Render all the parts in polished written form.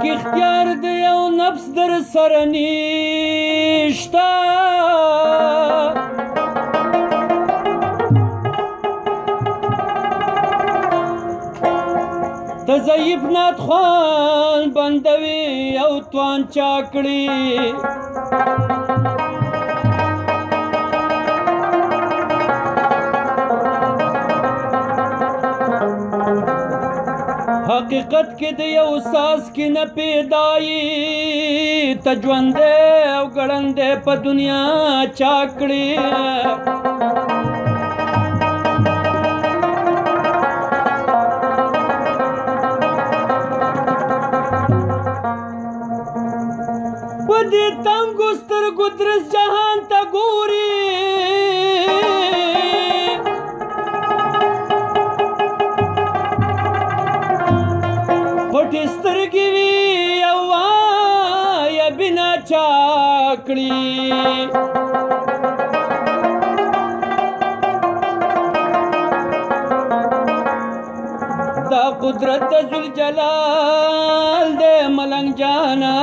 پاک اختیار دی او نفس در سر نیشتا ته ضعیف ناتخوان بندوي او توان چاکړي حقیقت کې د یو ساس کې نه پیدایي ته ژوندی او ګړندی په دنیا چاکړي په دې تنګو سترګو درس جهان ته ګوري پټې سترګې وي او وایه بنا چاکړي دا قدرت د ذوالجلال دی ملنګ جانا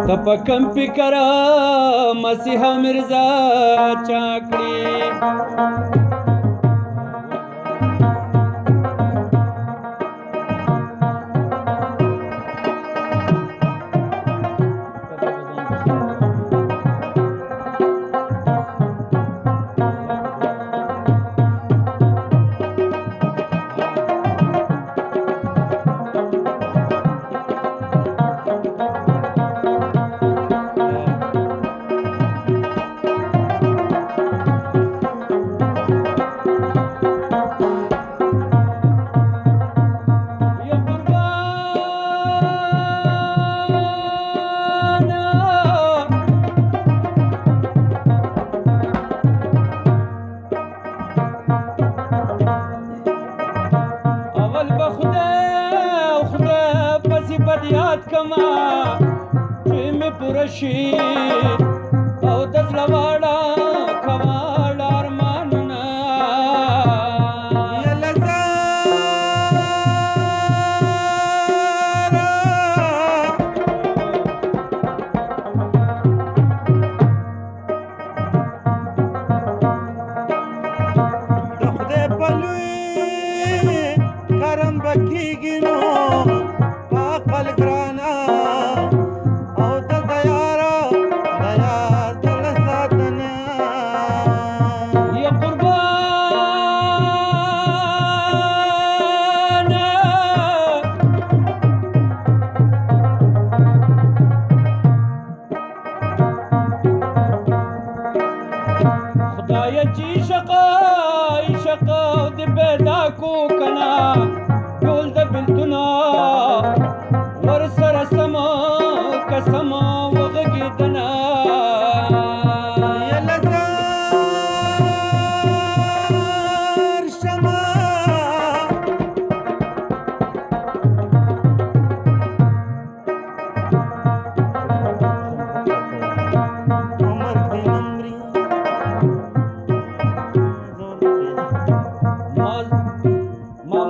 ته په کم فکر مسیحا مرزا چاکړي یاد کما چې مې پوره شي او د زړه واړه کواړه ارمانونه د خدای په لوی کرم به کېږي نو عقل ګرانا او د دیارا دیار دل ساتنا یا قربان خدای چې شقا د پیدا کو کنا ټول د بلتنا ور سره سما قسم وغږیدنا یلزار شما عمر دی عمري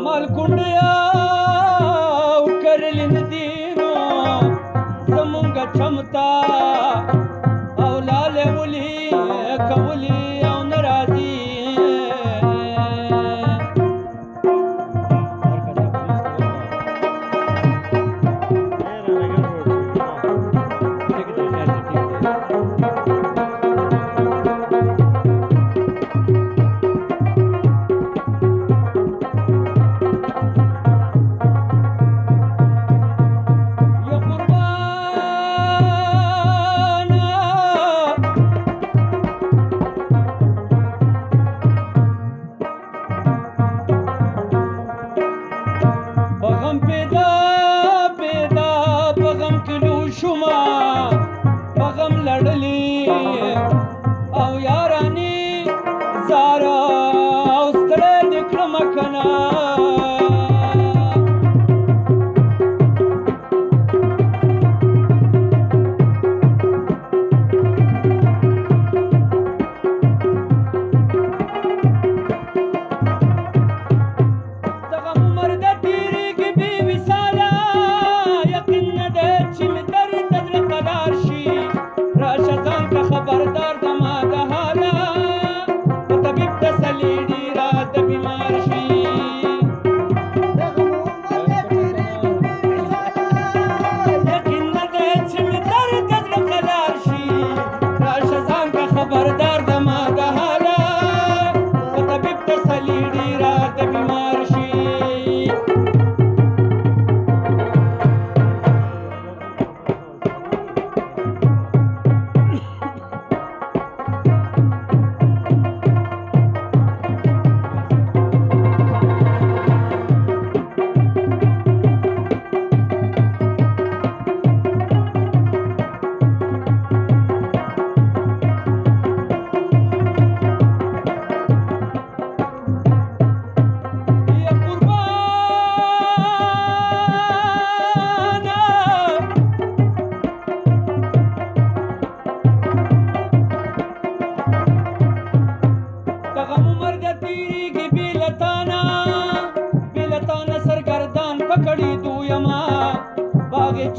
مال کونډیا چمتا او لاله ولي کولی او ناراضي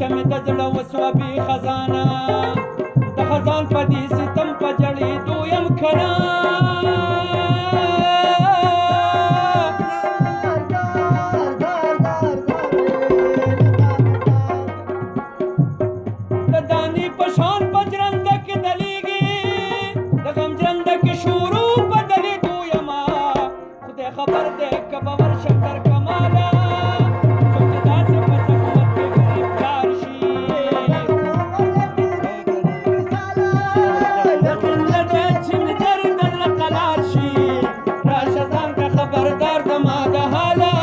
چې مې د زړه وسوه بې خزانه د خزان په دې ستم په جړېدو یم که نه د دانې په شان په جرنده کې دلیږي د غم جرنده کې شروع په دلیدو یمه خدای خبر دی که به ورشم تر کماله څوک چې داسې په زحمت کې ګرفتار شي یقین لري چې مې درد درله قلار شي راشه ځان که خبردار د ما د حاله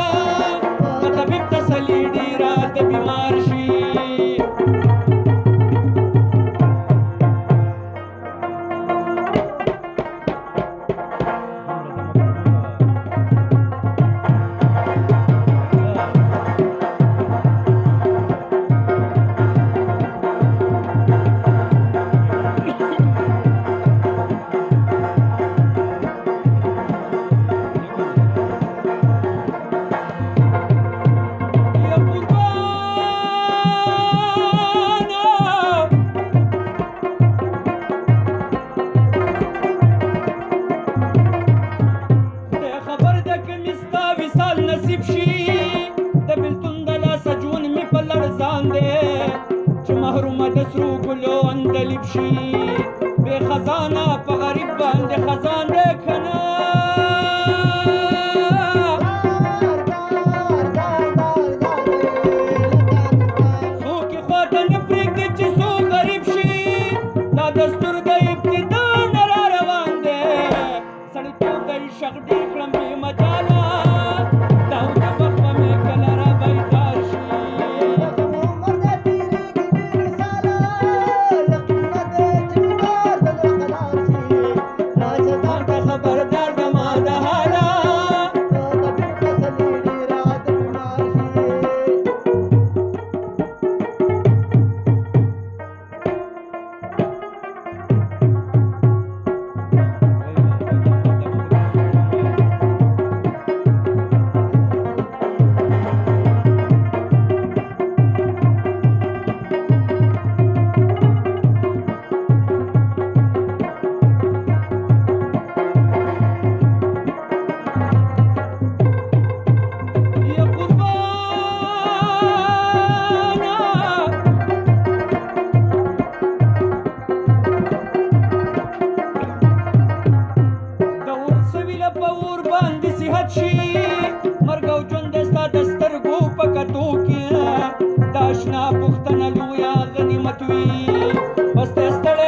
په طبیب تسلي ډېره د بیمار شي چې محرومه د سرو ګلو اندلیب شي بې خزانه په غریب باندې خزان دی که نه څوک یې خواته نه پرېږدي چې څوک غریب شي دا دستور د ابتدا نه را روان دی سړیتوب د عشق ډېر کړم بې مجاله دا د بخت به مې کله را بیدار شي اشنا پختنه لویا غنیمت وي بس ته ستړی